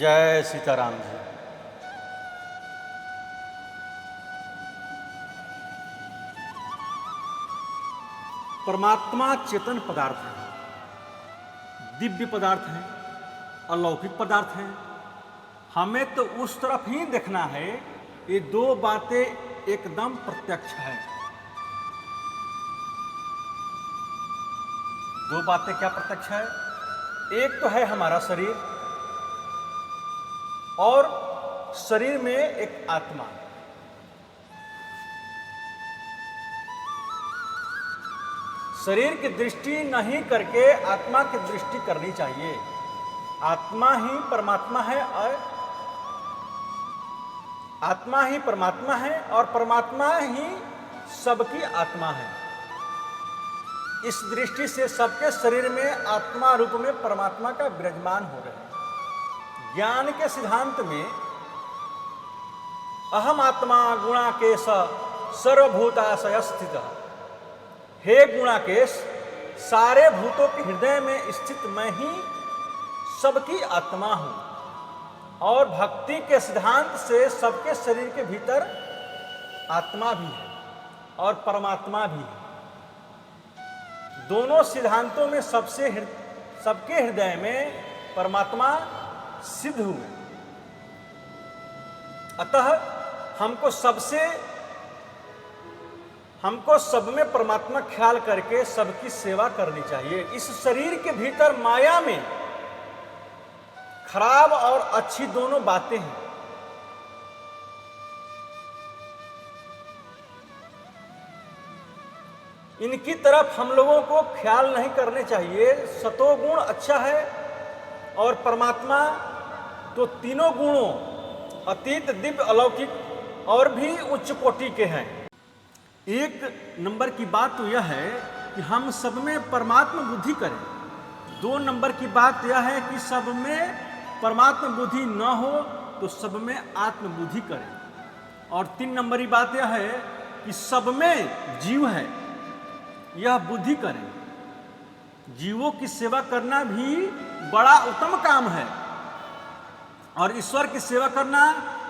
जय सीताराम जी। परमात्मा चेतन पदार्थ है, दिव्य पदार्थ है, अलौकिक पदार्थ है। हमें तो उस तरफ ही देखना है। ये दो बातें एकदम प्रत्यक्ष है। दो बातें क्या प्रत्यक्ष है? एक तो है हमारा शरीर और शरीर में एक आत्मा। शरीर की दृष्टि नहीं करके आत्मा की दृष्टि करनी चाहिए। आत्मा ही परमात्मा है और आत्मा ही परमात्मा है और परमात्मा ही सबकी आत्मा है। इस दृष्टि से सबके शरीर में आत्मा रूप में परमात्मा का विराजमान हो रहे हैं। ज्ञान के सिद्धांत में अहम आत्मा गुणाकेश सर्वभूताशय स्थित, हे गुणाकेश, सारे भूतों के हृदय में स्थित मैं ही सबकी आत्मा हूं। और भक्ति के सिद्धांत से सबके शरीर के भीतर आत्मा भी है और परमात्मा भी है। दोनों सिद्धांतों में सबके हृदय में परमात्मा सिद्ध हुए। अतः हमको सब में परमात्मा ख्याल करके सबकी सेवा करनी चाहिए। इस शरीर के भीतर माया में खराब और अच्छी दोनों बातें हैं। इनकी तरफ हम लोगों को ख्याल नहीं करने चाहिए। सतोगुण अच्छा है और परमात्मा तो तीनों गुणों अतीत, दिव्य, अलौकिक और भी उच्च कोटि के हैं। एक नंबर की बात तो यह है कि हम सब में परमात्मा बुद्धि करें। दो नंबर की बात यह है कि सब में परमात्मा बुद्धि न हो तो सब में आत्म बुद्धि करें। और तीन नंबरी बात यह है कि सब में जीव है, यह बुद्धि करें। जीवों की सेवा करना भी बड़ा उत्तम काम है और ईश्वर की सेवा करना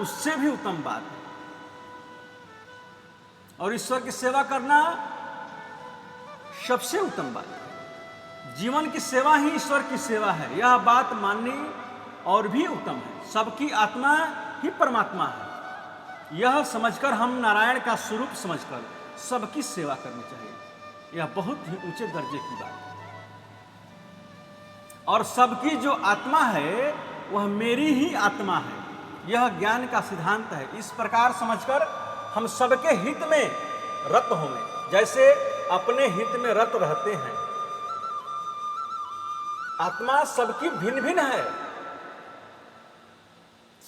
उससे भी उत्तम बात है। और ईश्वर की सेवा करना सबसे उत्तम बात है। जीवन की सेवा ही ईश्वर की सेवा है, यह बात माननी और भी उत्तम है। सबकी आत्मा ही परमात्मा है, यह समझकर हम नारायण का स्वरूप समझकर सबकी सेवा करनी चाहिए। यह बहुत ही ऊंचे दर्जे की बात है। और सबकी जो आत्मा है वह मेरी ही आत्मा है, यह ज्ञान का सिद्धांत है। इस प्रकार समझकर हम सबके हित में रत होंगे, जैसे अपने हित में रत रहते हैं। आत्मा सबकी भिन्न भिन्न है,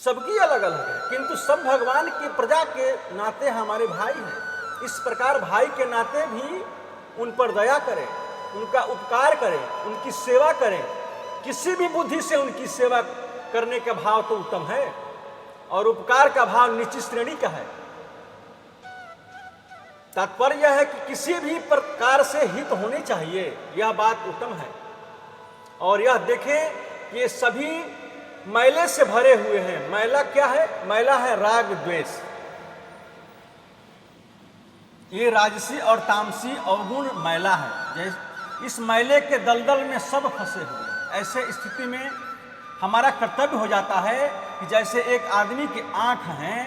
सबकी अलग अलग है, किंतु सब भगवान की प्रजा के नाते हमारे भाई हैं। इस प्रकार भाई के नाते भी उन पर दया करें, उनका उपकार करें, उनकी सेवा करें। किसी भी बुद्धि से उनकी सेवा करने का भाव तो उत्तम है और उपकार का भाव नीची श्रेणी का है। तात्पर्य यह है कि किसी भी प्रकार से हित होनी चाहिए, यह बात उत्तम है। और यह देखें कि ये सभी मैले से भरे हुए हैं। मैला क्या है? मैला है राग द्वेष। ये राजसी और तामसी अवगुण मैला है। जैसे इस मैले के दलदल में सब फंसे हुए हैं। ऐसे स्थिति में हमारा कर्तव्य हो जाता है कि जैसे एक आदमी की आंख है,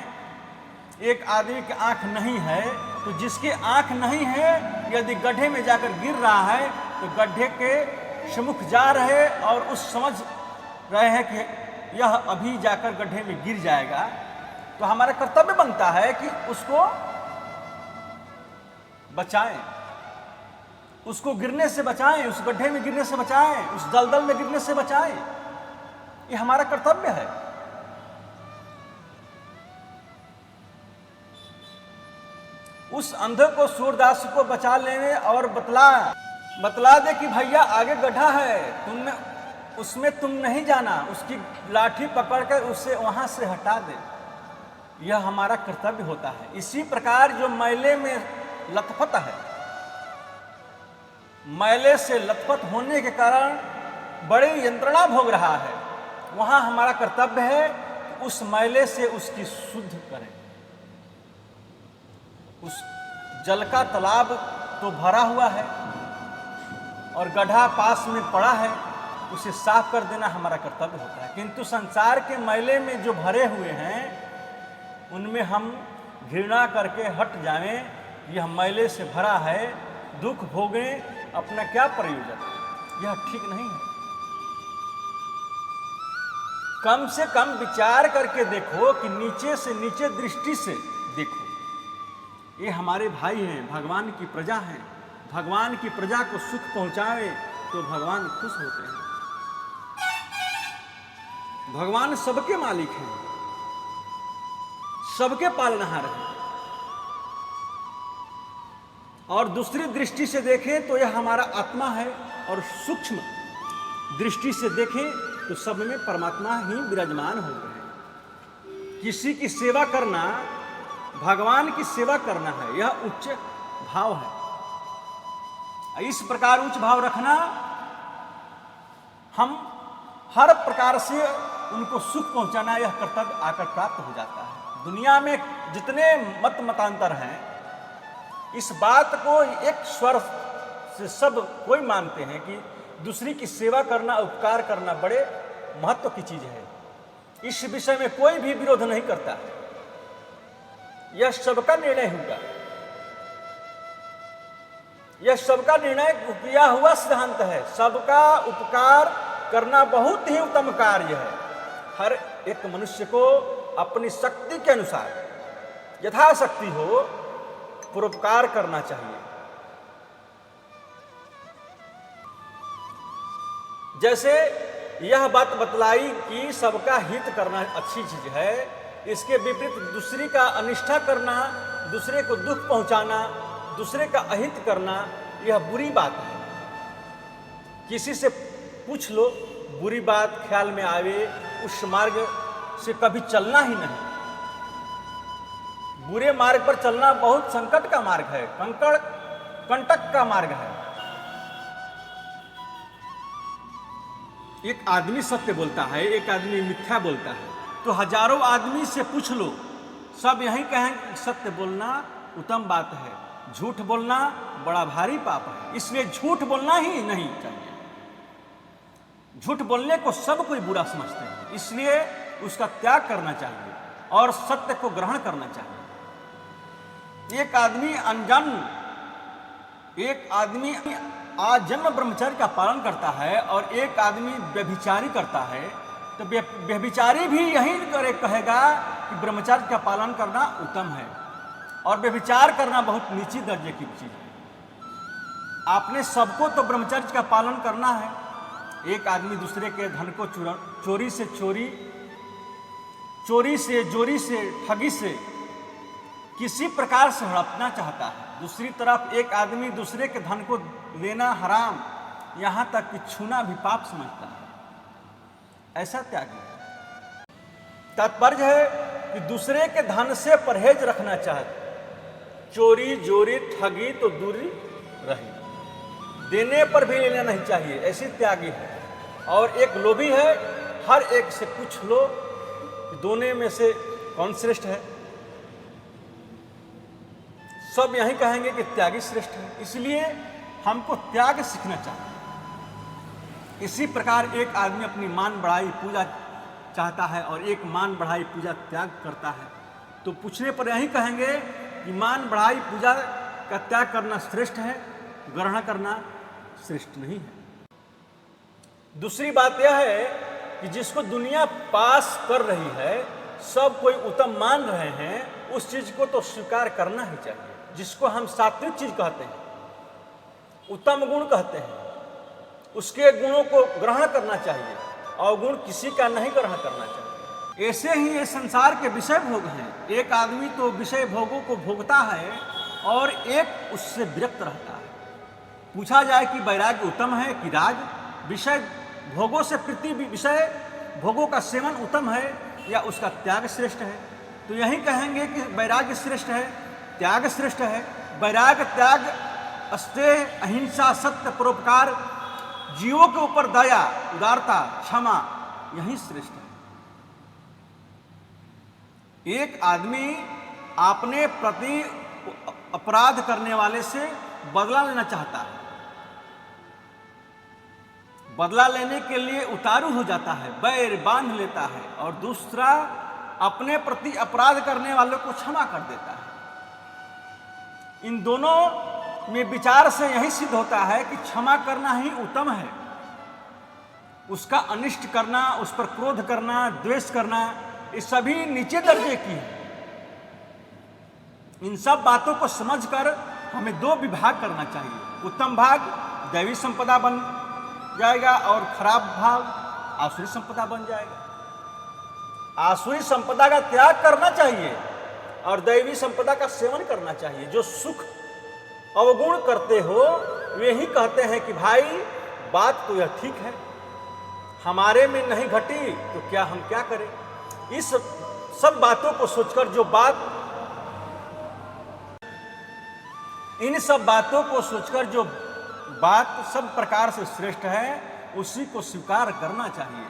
एक आदमी की आंख नहीं है, तो जिसकी आंख नहीं है यदि गड्ढे में जाकर गिर रहा है तो गड्ढे के सम्मुख जा रहे और उस समझ रहे हैं कि यह अभी जाकर गड्ढे में गिर जाएगा, तो हमारा कर्तव्य बनता है कि उसको बचाएं, उसको गिरने से बचाएं, उस गड्ढे में गिरने से बचाएं, उस दलदल में गिरने से बचाएं। ये हमारा कर्तव्य है। उस अंधे को सूरदास को बचा लेने और बतला दे कि भैया आगे गड्ढा है, उसमें तुम नहीं जाना, उसकी लाठी पकड़कर उसे वहां से हटा दे। यह हमारा कर्तव्य होता है। इसी प्रकार जो मैले में लथपथ है, मैले से लथपथ होने के कारण बड़ी यंत्रणा भोग रहा है, वहाँ हमारा कर्तव्य है कि उस मैले से उसकी शुद्ध करें। उस जल का तालाब तो भरा हुआ है और गड्ढा पास में पड़ा है, उसे साफ कर देना हमारा कर्तव्य होता है। किंतु संसार के मैले में जो भरे हुए हैं उनमें हम घृणा करके हट जाएं, यह मैले से भरा है, दुख भोगें, अपना क्या प्रयोजन, यह ठीक नहीं है। कम से कम विचार करके देखो कि नीचे से नीचे दृष्टि से देखो, ये हमारे भाई हैं, भगवान की प्रजा हैं, भगवान की प्रजा को सुख पहुंचाए तो भगवान खुश होते हैं। भगवान सबके मालिक हैं, सबके पालनहार हैं। और दूसरी दृष्टि से देखें तो यह हमारा आत्मा है, और सूक्ष्म दृष्टि से देखें तो सब में परमात्मा ही विराजमान हो गए हैं। किसी की सेवा करना भगवान की सेवा करना है, यह उच्च भाव है। इस प्रकार उच्च भाव रखना, हम हर प्रकार से उनको सुख पहुंचाना, यह कर्तव्य आकर प्राप्त हो जाता है। दुनिया में जितने मत मतांतर हैं, इस बात को एक स्वर से सब कोई मानते हैं कि दूसरी की सेवा करना, उपकार करना बड़े महत्व की चीज है। इस विषय में कोई भी विरोध नहीं करता, यह सबका निर्णय होगा, यह सबका निर्णय किया हुआ सिद्धांत है। सबका उपकार करना बहुत ही उत्तम कार्य है। हर एक मनुष्य को अपनी शक्ति के अनुसार यथाशक्ति हो परोपकार करना चाहिए। जैसे यह बात बतलाई कि सबका हित करना अच्छी चीज है, इसके विपरीत दूसरी का अनिष्टा करना, दूसरे को दुख पहुंचाना, दूसरे का अहित करना, यह बुरी बात है। किसी से पूछ लो, बुरी बात ख्याल में आवे, उस मार्ग से कभी चलना ही नहीं। बुरे मार्ग पर चलना बहुत संकट का मार्ग है, कंटक का मार्ग है। एक आदमी सत्य बोलता है, एक आदमी मिथ्या बोलता है, तो हजारों आदमी से पूछ लो, सब यही कहें सत्य बोलना उत्तम बात है, झूठ बोलना बड़ा भारी पाप है। इसलिए झूठ बोलना ही नहीं चाहिए। झूठ बोलने को सब कोई बुरा समझते हैं, इसलिए उसका त्याग करना चाहिए और सत्य को ग्रहण करना चाहिए। एक आदमी आजन्म ब्रह्मचर्य का पालन करता है और एक आदमी व्यभिचारी करता है, तो व्यभिचारी भी यही कहेगा कि ब्रह्मचर्य का पालन करना उत्तम है और व्यभिचार करना बहुत नीची दर्जे की चीज है। आपने सबको तो ब्रह्मचर्य का पालन करना है। एक आदमी दूसरे के धन को चोरी से, जोरी से, ठगी से किसी प्रकार से हड़पना चाहता है। दूसरी तरफ एक आदमी दूसरे के धन को लेना हराम, यहां तक कि छूना भी पाप समझता है। ऐसा त्यागी है। तात्पर्य है कि दूसरे के धन से परहेज रखना चाहते, चोरी जोरी ठगी तो दूरी रही, देने पर भी लेना नहीं चाहिए, ऐसी त्यागी है। और एक लोभी है, हर एक से पूछ लो कि दोनों में से कौन श्रेष्ठ है, सब यही कहेंगे कि त्यागी श्रेष्ठ है। इसलिए हमको त्याग सीखना चाहिए। इसी प्रकार एक आदमी अपनी मान बढ़ाई पूजा चाहता है और एक मान बढ़ाई पूजा त्याग करता है, तो पूछने पर यही कहेंगे कि मान बढ़ाई पूजा का त्याग करना श्रेष्ठ है, ग्रहण करना श्रेष्ठ नहीं है। दूसरी बात यह है कि जिसको दुनिया पास कर रही है, सब कोई उत्तम मान रहे हैं, उस चीज को तो स्वीकार करना ही चाहिए। जिसको हम सात्विक चीज कहते हैं, उत्तम गुण कहते हैं, उसके गुणों को ग्रहण करना चाहिए, अवगुण किसी का नहीं ग्रहण करना चाहिए। ऐसे ही ये संसार के विषय भोग हैं। एक आदमी तो विषय भोगों को भोगता है और एक उससे विरक्त रहता है। पूछा जाए कि वैराग्य उत्तम है कि राग, विषय भोगों से प्रीति, विषय भोगों का सेवन उत्तम है या उसका त्याग श्रेष्ठ है, तो यही कहेंगे कि वैराग्य श्रेष्ठ है, त्याग श्रेष्ठ है। वैराग्य, त्याग, अस्तेय, अहिंसा, सत्य, परोपकार, जीवों के ऊपर दया, उदारता, क्षमा, यही श्रेष्ठ है। एक आदमी अपने प्रति अपराध करने वाले से बदला लेना चाहता है, बदला लेने के लिए उतारू हो जाता है, बैर बांध लेता है, और दूसरा अपने प्रति अपराध करने वालों को क्षमा कर देता है। इन दोनों में विचार से यही सिद्ध होता है कि क्षमा करना ही उत्तम है। उसका अनिष्ट करना, उस पर क्रोध करना, द्वेष करना, ये सभी नीचे दर्जे की है। इन सब बातों को समझकर हमें दो विभाग करना चाहिए। उत्तम भाग दैवी संपदा बन जाएगा और खराब भाग आसुरी संपदा बन जाएगा। आसुरी संपदा का त्याग करना चाहिए और दैवी संपदा का सेवन करना चाहिए। जो सुख अवगुण करते हो वे ही कहते हैं कि भाई बात तो यह ठीक है, हमारे में नहीं घटी तो क्या हम क्या करें। इस सब बातों को सोचकर जो बात, इन सब बातों को सोचकर जो बात सब प्रकार से श्रेष्ठ है, उसी को स्वीकार करना चाहिए,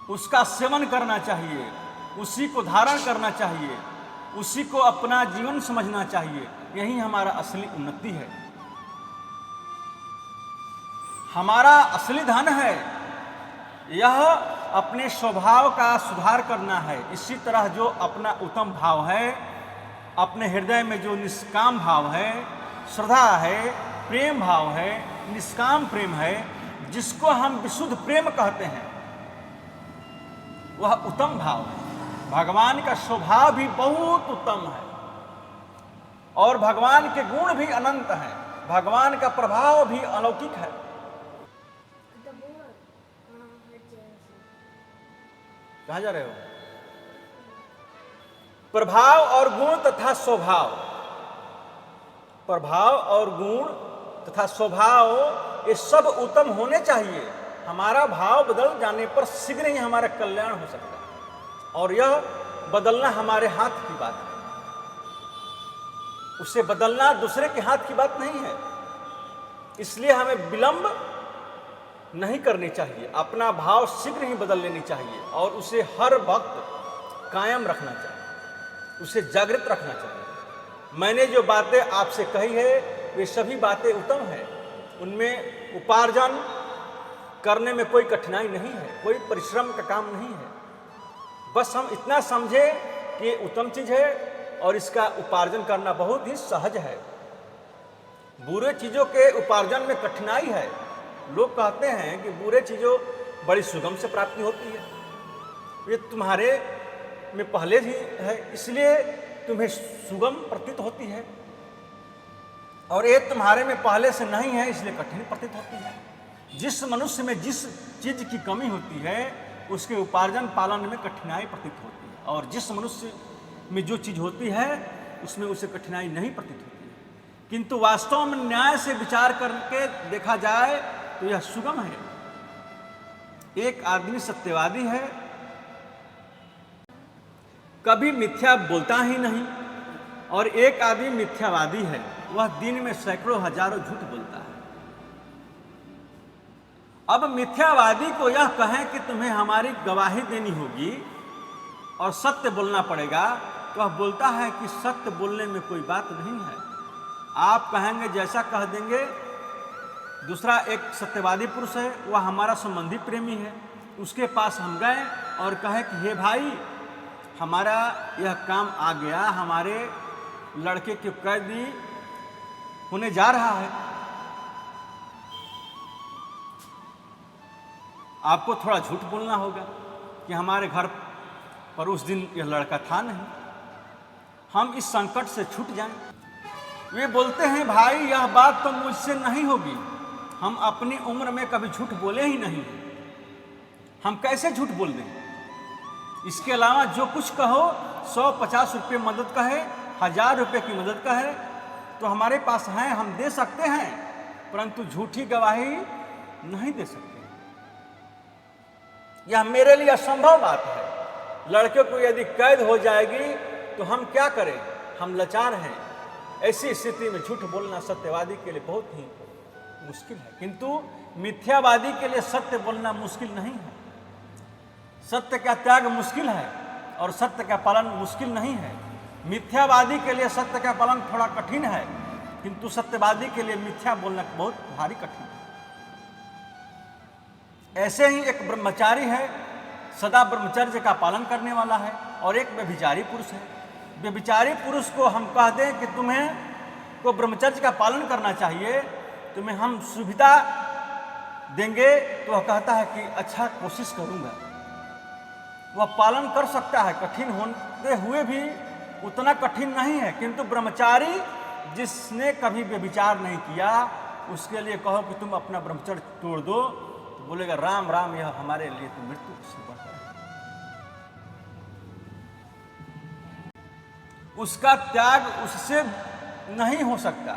उसका सेवन करना चाहिए, उसी को धारण करना चाहिए, उसी को अपना जीवन समझना चाहिए। यही हमारा असली उन्नति है, हमारा असली धन है। यह अपने स्वभाव का सुधार करना है। इसी तरह जो अपना उत्तम भाव है, अपने हृदय में जो निष्काम भाव है, श्रद्धा है, प्रेम भाव है, निष्काम प्रेम है, जिसको हम विशुद्ध प्रेम कहते हैं, वह उत्तम भाव है। भगवान का स्वभाव भी बहुत उत्तम है और भगवान के गुण भी अनंत हैं, भगवान का प्रभाव भी अलौकिक है। कहाँ जा रहे हो? प्रभाव और गुण तथा स्वभाव, प्रभाव और गुण तथा स्वभाव ये सब उत्तम होने चाहिए। हमारा भाव बदल जाने पर शीघ्र ही हमारा कल्याण हो सकता है और यह बदलना हमारे हाथ की बात है। उसे बदलना दूसरे के हाथ की बात नहीं है। इसलिए हमें विलंब नहीं करनी चाहिए, अपना भाव शीघ्र ही बदल लेनी चाहिए और उसे हर वक्त कायम रखना चाहिए, उसे जागृत रखना चाहिए। मैंने जो बातें आपसे कही है वे सभी बातें उत्तम हैं, उनमें उपार्जन करने में कोई कठिनाई नहीं है, कोई परिश्रम का काम नहीं है। बस हम इतना समझे कि ये उत्तम चीज है और इसका उपार्जन करना बहुत ही सहज है। बुरे चीजों के उपार्जन में कठिनाई है। लोग कहते हैं कि बुरे चीजों बड़ी सुगम से प्राप्ति होती है, ये तुम्हारे में पहले ही है इसलिए तुम्हें सुगम प्रतीत होती है, और ये तुम्हारे में पहले से नहीं है इसलिए कठिन प्रतीत होती है। जिस मनुष्य में जिस चीज की कमी होती है उसके उपार्जन पालन में कठिनाई प्रतीत होती है, और जिस मनुष्य में जो चीज होती है उसमें उसे कठिनाई नहीं प्रतीत होती है। किंतु वास्तव में न्याय से विचार करके देखा जाए तो यह सुगम है। एक आदमी सत्यवादी है, कभी मिथ्या बोलता ही नहीं, और एक आदमी मिथ्यावादी है, वह दिन में सैकड़ों हजारों झूठ बोलता है। अब मिथ्यावादी को यह कहें कि तुम्हें हमारी गवाही देनी होगी और सत्य बोलना पड़ेगा, तो वह बोलता है कि सत्य बोलने में कोई बात नहीं है। आप कहेंगे जैसा कह देंगे। दूसरा एक सत्यवादी पुरुष है, वह हमारा संबंधी प्रेमी है, उसके पास हम गए और कहे कि हे भाई हमारा यह काम आ गया, हमारे लड़के की कैदी होने जा रहा है, आपको थोड़ा झूठ बोलना होगा कि हमारे घर पर उस दिन यह लड़का था नहीं, हम इस संकट से छूट जाएं। वे बोलते हैं भाई यह बात तो मुझसे नहीं होगी, हम अपनी उम्र में कभी झूठ बोले ही नहीं, हम कैसे झूठ बोल दें। इसके अलावा जो कुछ कहो 150 रुपये मदद का है, 1000 रुपये की मदद का है तो हमारे पास हैं, हम दे सकते हैं, परंतु झूठी गवाही नहीं दे सकते। यह मेरे लिए असंभव बात है। लड़के को यदि कैद हो जाएगी तो हम क्या करें, हम लाचार हैं। ऐसी स्थिति में झूठ बोलना सत्यवादी के लिए बहुत ही मुश्किल है। किंतु मिथ्यावादी के लिए सत्य बोलना मुश्किल नहीं है। सत्य का त्याग मुश्किल है और सत्य का पालन मुश्किल नहीं है। मिथ्यावादी के लिए सत्य का पालन थोड़ा कठिन है, किंतु सत्यवादी के लिए मिथ्या बोलना बहुत भारी कठिन है। ऐसे ही एक ब्रह्मचारी है, सदा ब्रह्मचर्य का पालन करने वाला है, और एक व्यभिचारी पुरुष है। व्यभिचारी पुरुष को हम कह दें कि तुम्हें को ब्रह्मचर्य का पालन करना चाहिए, तुम्हें हम सुविधा देंगे, तो वह कहता है कि अच्छा कोशिश करूंगा। वह पालन कर सकता है, कठिन होते हुए भी उतना कठिन नहीं है। किंतु ब्रह्मचारी जिसने कभी व्यभिचार नहीं किया, उसके लिए कहो कि तुम अपना ब्रह्मचर्य तोड़ दो, तो बोलेगा राम राम, यह हमारे लिए तो मृत्यु से बढ़ता है। उसका त्याग उससे नहीं हो सकता।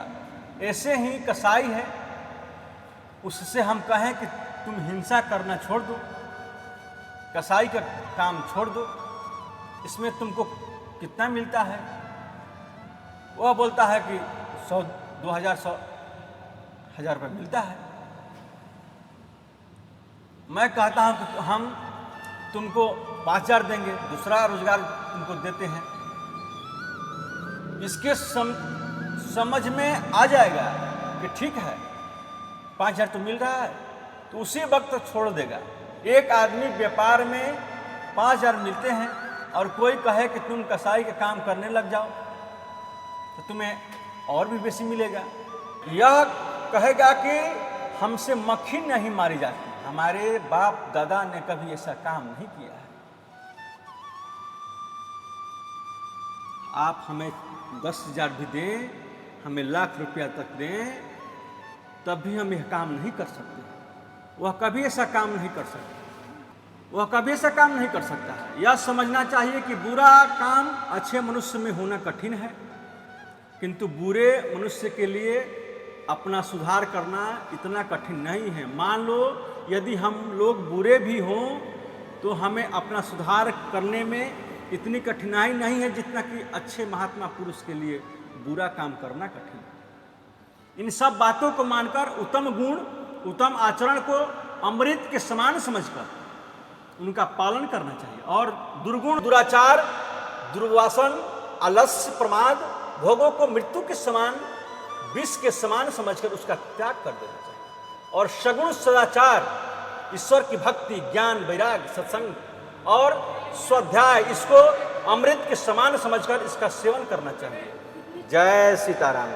ऐसे ही कसाई है, उससे हम कहें कि तुम हिंसा करना छोड़ दो, कसाई का काम छोड़ दो, इसमें तुमको कितना मिलता है? वह बोलता है कि 100, 2000, 100, 1000 रुपये मिलता है। मैं कहता हूं कि हम तुमको 5000 देंगे, दूसरा रोजगार तुमको देते हैं। इसके समझ में आ जाएगा कि ठीक है 5000 तो मिल रहा है, तो उसी वक्त छोड़ देगा। एक आदमी व्यापार में 5000 मिलते हैं और कोई कहे कि तुम कसाई का काम करने लग जाओ, तो तुम्हें और भी बेसी मिलेगा। यह कहेगा कि हमसे मक्खी नहीं मारी जाती, हमारे बाप दादा ने कभी ऐसा काम नहीं किया है। आप हमें 10,000 भी दें, हमें लाख रुपया तक दें, तब भी हम यह काम नहीं कर सकते। वह कभी ऐसा काम नहीं कर सकता, वह कभी ऐसा काम नहीं कर सकता है। यह समझना चाहिए कि बुरा काम अच्छे मनुष्य में होना कठिन है, किंतु बुरे मनुष्य के लिए अपना सुधार करना इतना कठिन नहीं है। मान लो यदि हम लोग बुरे भी हों तो हमें अपना सुधार करने में इतनी कठिनाई नहीं है जितना कि अच्छे महात्मा पुरुष के लिए बुरा काम करना कठिन है। इन सब बातों को मानकर उत्तम गुण, उत्तम आचरण को अमृत के समान समझकर उनका पालन करना चाहिए, और दुर्गुण, दुराचार, दुर्वासन, आलस्य, प्रमाद, भोगों को मृत्यु के समान, विष के समान समझकर उसका त्याग कर देना चाहिए। और सगुण सदाचार, ईश्वर की भक्ति, ज्ञान, वैराग्य, सत्संग और स्वाध्याय, इसको अमृत के समान समझकर इसका सेवन करना चाहिए। जय सीताराम।